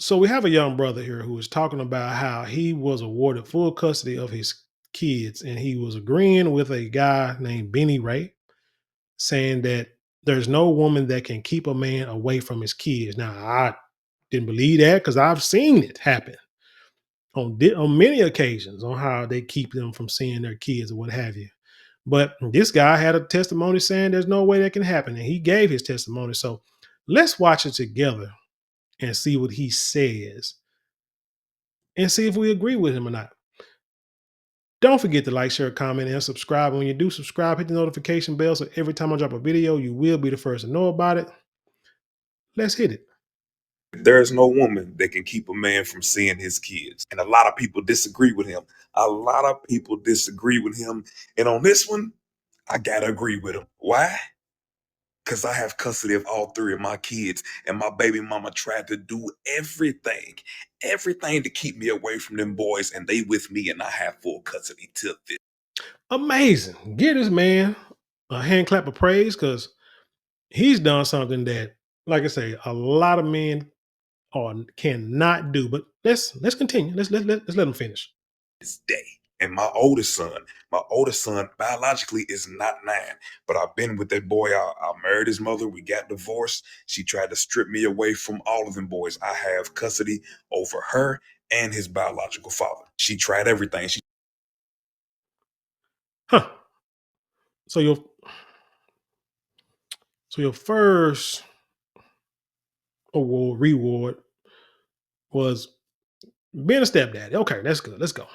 So we have a young brother here who is talking about how he was awarded full custody of his kids, and he was agreeing with a guy named Benny Ray, saying that there's no woman that can keep a man away from his kids. Now, I didn't believe that because I've seen it happen on many occasions on how they keep them from seeing their kids or what have you. But this guy had a testimony saying there's no way that can happen, and he gave his testimony. So let's watch it together and see what he says and see if we agree with him or not. Don't forget to like, share, comment, and subscribe. When you do subscribe, hit the notification bell so every time I drop a video, you will be the first to know about it. Let's hit it. There's no woman that can keep a man from seeing his kids. And a lot of people disagree with him. A lot of people disagree with him. And on this one, I gotta agree with him. Why? Because I have custody of all three of my kids. And my baby mama tried to do everything to keep me away from them boys. And they with me, and I have full custody till this. Amazing. Give this man a hand clap of praise because he's done something that, like I say, a lot of men or cannot do. But let's continue. Let's let him finish. Day. And my oldest son biologically is not 9, but I've been with that boy. I married his mother. We got divorced. She tried to strip me away from all of them boys. I have custody over her and his biological father. She tried everything. Huh. So your first reward was being a stepdaddy. Okay, that's good. Let's go.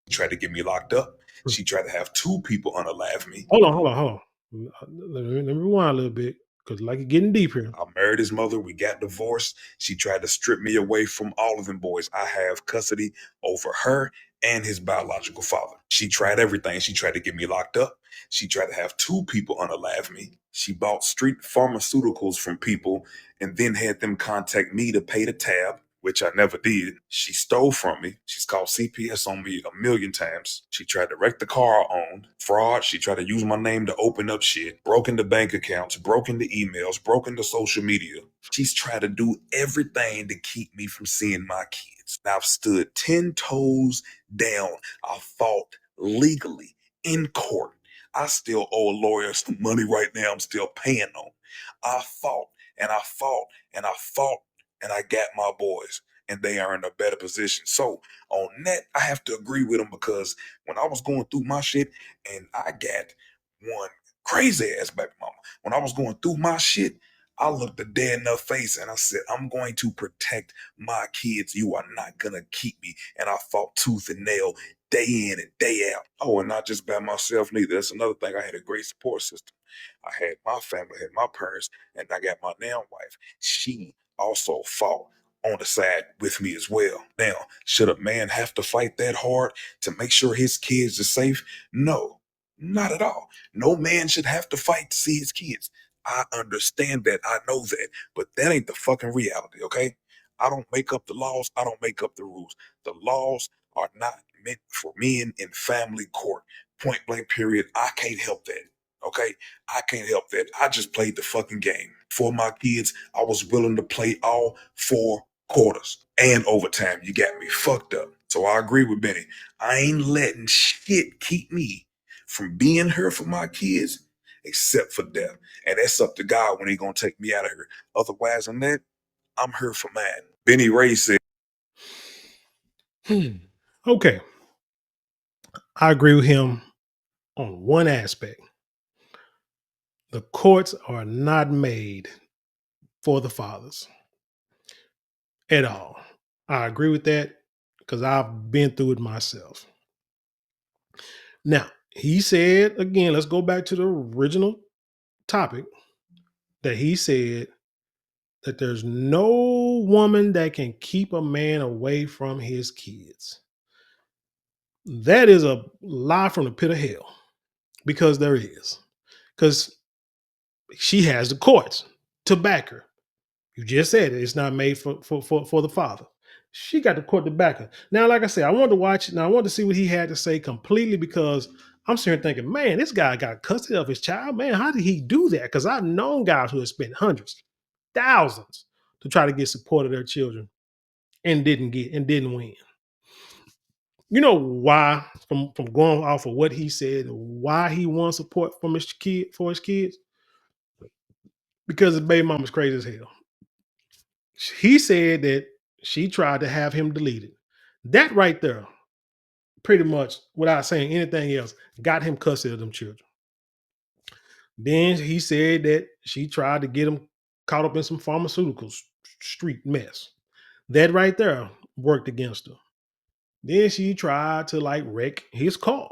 Tried to get me locked up. Hmm. She tried to have 2 people unalive me. Hold on. Let me rewind a little bit because like you're getting deep here. I married his mother. We got divorced. She tried to strip me away from all of them boys. I have custody over her and his biological father. She tried everything. She tried to get me locked up. She tried to have 2 people unalive me. She bought street pharmaceuticals from people and then had them contact me to pay the tab, which I never did. She stole from me. She's called CPS on me a million times. She tried to wreck the car I owned. Fraud. She tried to use my name to open up shit. Broken the bank accounts, broken the emails, broken the social media. She's tried to do everything to keep me from seeing my kids. I've stood 10 toes down. I fought legally in court. I still owe lawyers some money right now. I'm still paying on. I fought and I fought and I fought and I got my boys, and they are in a better position. So on that, I have to agree with them because when I was going through my shit, and I got one crazy ass baby mama. When I was going through my shit, I looked the dead in the face and I said, I'm going to protect my kids. You are not gonna keep me. And I fought tooth and nail day in and day out. Oh, and not just by myself neither. That's another thing. I had a great support system. I had my family, I had my parents, and I got my now wife. She also fought on the side with me as well. Now, should a man have to fight that hard to make sure his kids are safe? No, not at all. No man should have to fight to see his kids. I understand that. I know that. But that ain't the fucking reality, okay? I don't make up the laws. I don't make up the rules. The laws are not meant for men in family court. Point blank, period. I can't help that. Okay? I can't help that. I just played the fucking game. For my kids, I was willing to play all 4 quarters and overtime. You got me fucked up. So I agree with Benny. I ain't letting shit keep me from being here for my kids except for death. And that's up to God when he gonna take me out of here. Otherwise than that, I'm here for mine. Benny Ray said, Okay, I agree with him on one aspect. The courts are not made for the fathers at all. I agree with that because I've been through it myself. Now, he said again, let's go back to the original topic that he said that there's no woman that can keep a man away from his kids. That is a lie from the pit of hell because there is. Because she has the courts to back her. You just said it. It's not made for the father. She got the court to back her. Now, like I said, I wanted to watch it. Now, I wanted to see what he had to say completely because I'm sitting here thinking, man, this guy got custody of his child. Man, how did he do that? Because I've known guys who have spent hundreds, thousands to try to get support of their children. and didn't win. You know why? From going off of what he said, why he won support from his kids? Because his baby mama's crazy as hell. He said that she tried to have him deleted. That right there, pretty much, without saying anything else, got him custody of them children. Then he said that she tried to get him caught up in some pharmaceuticals street mess. That right there worked against her. Then she tried to like wreck his car.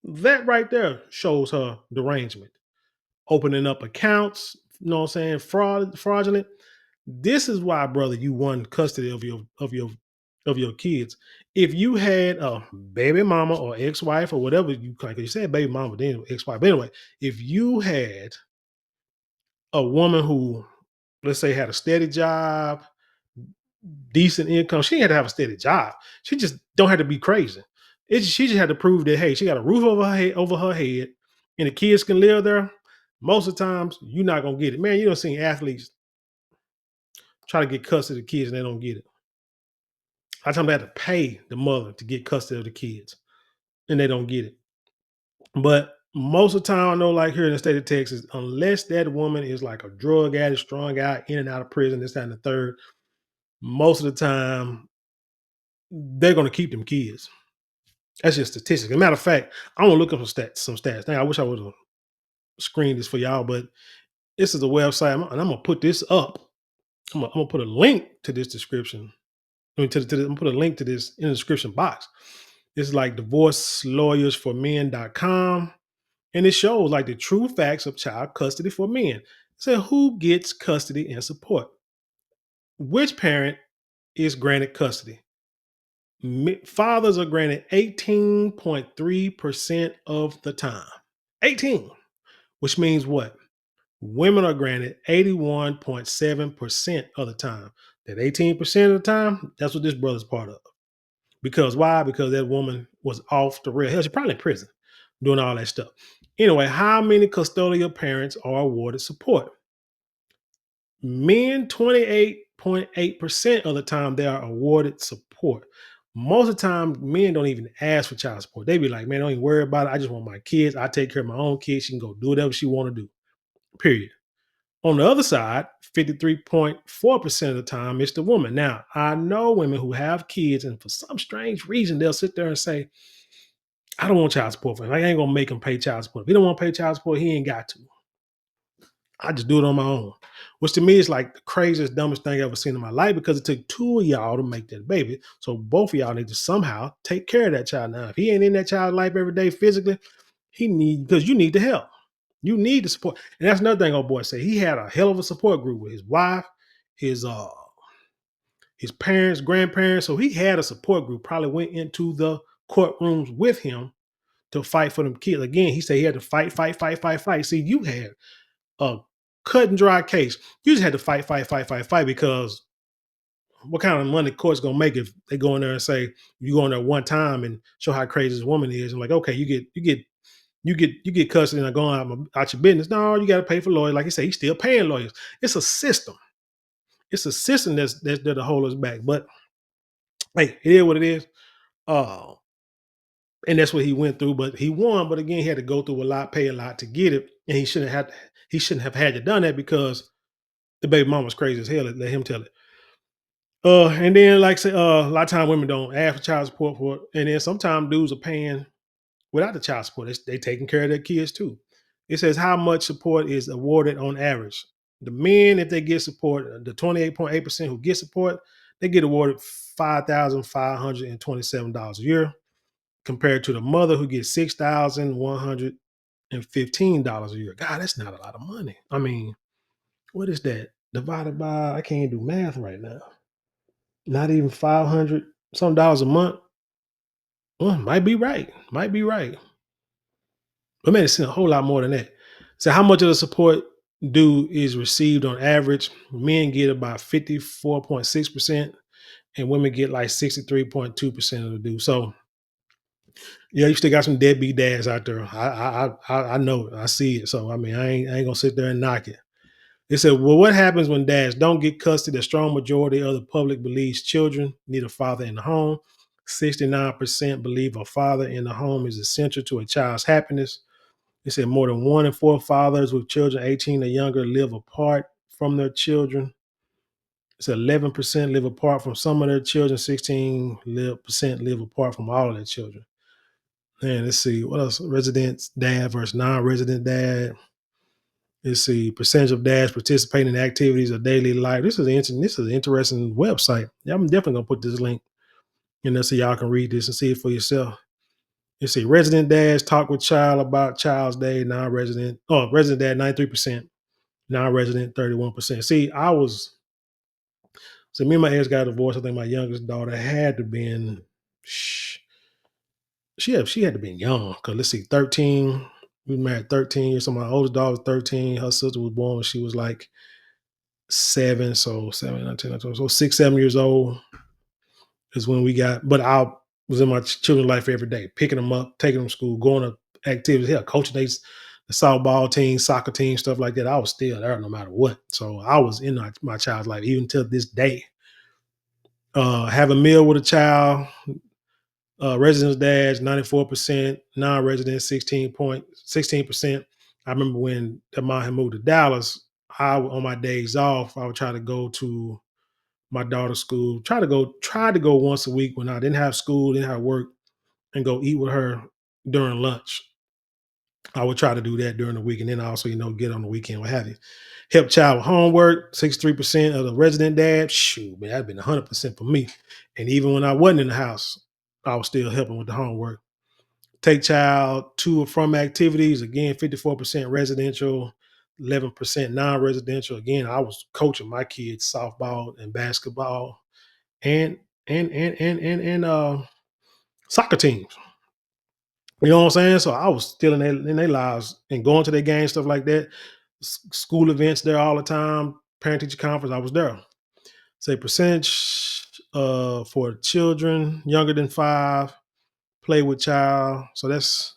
That right there shows her derangement. Opening up accounts, you know what I'm saying, fraudulent. This is why, brother, you won custody of your kids. If you had a baby mama or ex-wife or whatever you like, you said baby mama, then ex-wife. But anyway, if you had a woman who, let's say, had a steady job, decent income, she had to have a steady job. She just don't have to be crazy. She just had to prove that hey, she got a roof over her head, and the kids can live there. Most of the times, you're not gonna get it, man. You don't see athletes try to get custody of the kids and they don't get it. I tell them they have to pay the mother to get custody of the kids, and they don't get it. But most of the time, I know, like here in the state of Texas, unless that woman is like a drug addict, strung out, in and out of prison, this, that, and the third, most of the time they're going to keep them kids. That's just statistics. As a matter of fact, I want to look up some stats. Now, I wish I would have screened this for y'all, but this is a website, and I'm going to put this up. I'm gonna put a link to this description. I'm gonna put a link to this in the description box. This is like divorcelawyersformen.com. And it shows like the true facts of child custody for men. So who gets custody and support? Which parent is granted custody? Fathers are granted 18.3% of the time. 18, which means what? Women are granted 81.7% of the time. That 18% of the time, that's what this brother's part of. Because why? Because that woman was off the rail. Hell, she's probably in prison doing all that stuff. Anyway, how many custodial parents are awarded support? Men, 28.8% of the time, they are awarded support. Most of the time, men don't even ask for child support. They be like, man, don't even worry about it. I just want my kids. I take care of my own kids. She can go do whatever she want to do. Period. On the other side, 53.4% of the time, it's the woman. Now, I know women who have kids, and for some strange reason, they'll sit there and say, I don't want child support for him. I ain't gonna make him pay child support. If he don't want to pay child support, he ain't got to. I just do it on my own. Which to me is like the craziest, dumbest thing I've ever seen in my life because it took two of y'all to make that baby. So both of y'all need to somehow take care of that child. Now, if he ain't in that child's life every day physically, because you need the help. You need the support. And that's another thing old boy said. He had a hell of a support group with his wife, his parents, grandparents. So he had a support group, probably went into the courtrooms with him to fight for them kids. Again, he said he had to fight, fight, fight, fight, fight. See, you had a cut and dry case. You just had to fight, fight, fight, fight, fight because what kind of money the court's gonna make if they go in there and say you go in there one time and show how crazy this woman is, and like, okay, you get custody and going out your business. No, you got to pay for lawyers. Like you say, he's still paying lawyers. It's a system. It's a system that's there to hold us back. But hey, it is what it is. Uh, and that's what he went through. But he won. But again, he had to go through a lot, pay a lot to get it, and he shouldn't have had to done that because the baby mama was crazy as hell. Let him tell it. And then like I say, a lot of times women don't ask for child support for it, and then sometimes dudes are paying without the child support. They taking care of their kids too. It says how much support is awarded on average. The men, if they get support, the 28.8% who get support, they get awarded $5,527 a year, compared to the mother who gets $6,115 a year. God, that's not a lot of money. I mean, what is that divided by? I can't do math right now. Not even 500 some dollars a month. Well, might be right. Might be right. But man, it's a whole lot more than that. So how much of the support do is received on average? Men get about 54.6%, and women get like 63.2% of the due. So yeah, you still got some deadbeat dads out there. I know it. I see it. So I mean, I ain't gonna sit there and knock it. It said, well, what happens when dads don't get custody? The strong majority of the public believes children need a father in the home. 69% believe a father in the home is essential to a child's happiness. It said more than 1 in 4 fathers with children 18 or younger live apart from their children. It's 11% live apart from some of their children. 16% live apart from all of their children. And let's see what else. Resident dad versus non-resident dad. Let's see percentage of dads participating in activities of daily life. This is an interesting website. Yeah, I'm definitely gonna put this link in there so y'all can read this and see it for yourself. Let's see resident dads talk with child about child's day. Non-resident, resident dad 93%, non-resident 31%. Me and my ex got divorced. I think my youngest daughter had to been she had to be young because let's see 13. We married 13 years. So my oldest daughter was 13. Her sister was born when she was like 7. So 7, 19, 20, so 6, 7 years old is when we got. But I was in my children's life every day, picking them up, taking them to school, going to activities, hell, coaching the softball team, soccer team, stuff like that. I was still there no matter what. So I was in my child's life even till this day. Have a meal with a child. Residence dads, 94%, non-resident, 16%. I remember when the mom had moved to Dallas, on my days off, I would try to go to my daughter's school, try to go once a week when I didn't have school, didn't have work, and go eat with her during lunch. I would try to do that during the week, and then also, get on the weekend, what have you. Help child with homework, 63% of the resident dads. Shoot, man, that'd been 100% for me. And even when I wasn't in the house, I was still helping with the homework. Take child to or from activities. Again, 54% residential, 11% non-residential. Again, I was coaching my kids softball and basketball and soccer teams. You know what I'm saying? So I was still in their lives and going to their games, stuff like that. School events there all the time. Parent teacher conference, I was there. Say percentage for children younger than 5, play with child. So that's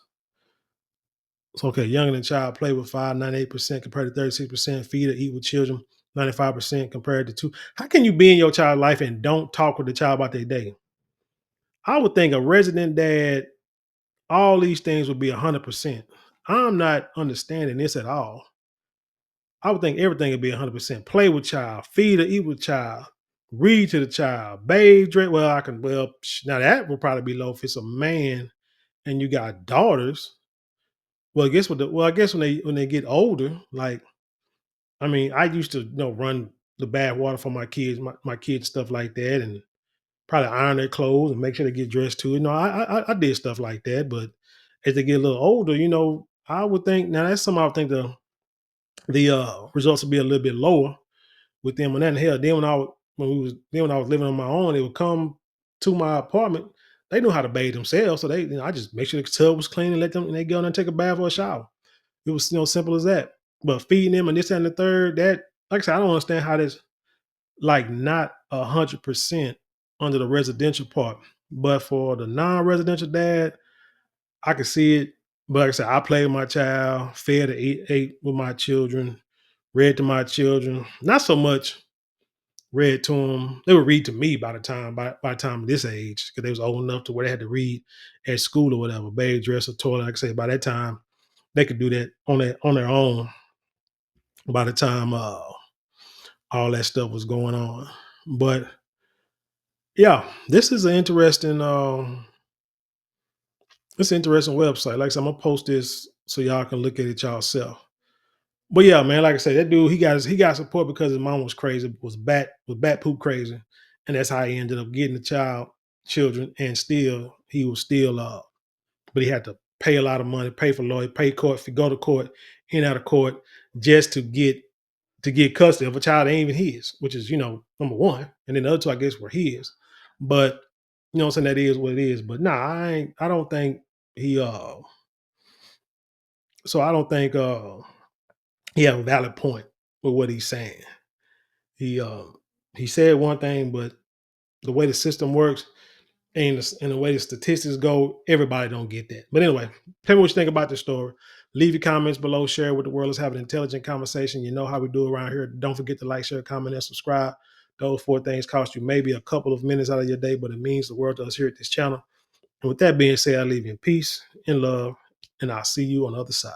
okay. Younger than child, play with 5, 98% compared to 36%. Feed or eat with children, 95% compared to 2. How can you be in your child's life and don't talk with the child about their day? I would think a resident dad, all these things would be 100%. I'm not understanding this at all. I would think everything would be 100%. Play with child, feed or eat with child, read to the child, bathe, drink. Well, now that would probably be low if it's a man and you got daughters. Well, I guess when they get older, like I mean, I used to run the bad water for my kids, my kids stuff like that, and probably iron their clothes and make sure they get dressed too. I did stuff like that, but as they get a little older, I would think now that's something I would think the results would be a little bit lower with them on that. And hell, then when I was living on my own, they would come to my apartment. They knew how to bathe themselves, so I just make sure the tub was clean and let them and they go in and take a bath or a shower. It was simple as that. But feeding them and this and the third, that like I said, I don't understand how this like not 100% under the residential part, but for the non-residential dad, I could see it. But like I said, I played with my child, fed and ate with my children, read to my children. Not so much read to them. They would read to me by the time of this age, because they was old enough to where they had to read at school or whatever, bathe, dress, or toilet. Like I say, by that time, they could do that on their own. By the time all that stuff was going on, but yeah, this is an interesting. It's an interesting website. Like I said, I'm gonna post this so y'all can look at it yourself. But yeah, man, like I said, that dude he got support because his mom was crazy, was bat poop crazy, and that's how he ended up getting the children, and still he was still but he had to pay a lot of money, pay for lawyer, pay court, go to court, in and out of court, just to get custody of a child that ain't even his, which is number one, and then the other two I guess were his, but what I'm saying, that is what it is. But nah, I don't think he so I don't think he have a valid point with what he's saying. He he said one thing, but the way the system works and the way the statistics go, everybody don't get that. But anyway, tell me what you think about this story. Leave your comments below. Share with the world. Let's have an intelligent conversation. You know how we do around here. Don't forget to like, share, comment, and subscribe. Those 4 things cost you maybe a couple of minutes out of your day, but it means the world to us here at this channel. And with that being said, I leave you in peace, in love, and I'll see you on the other side.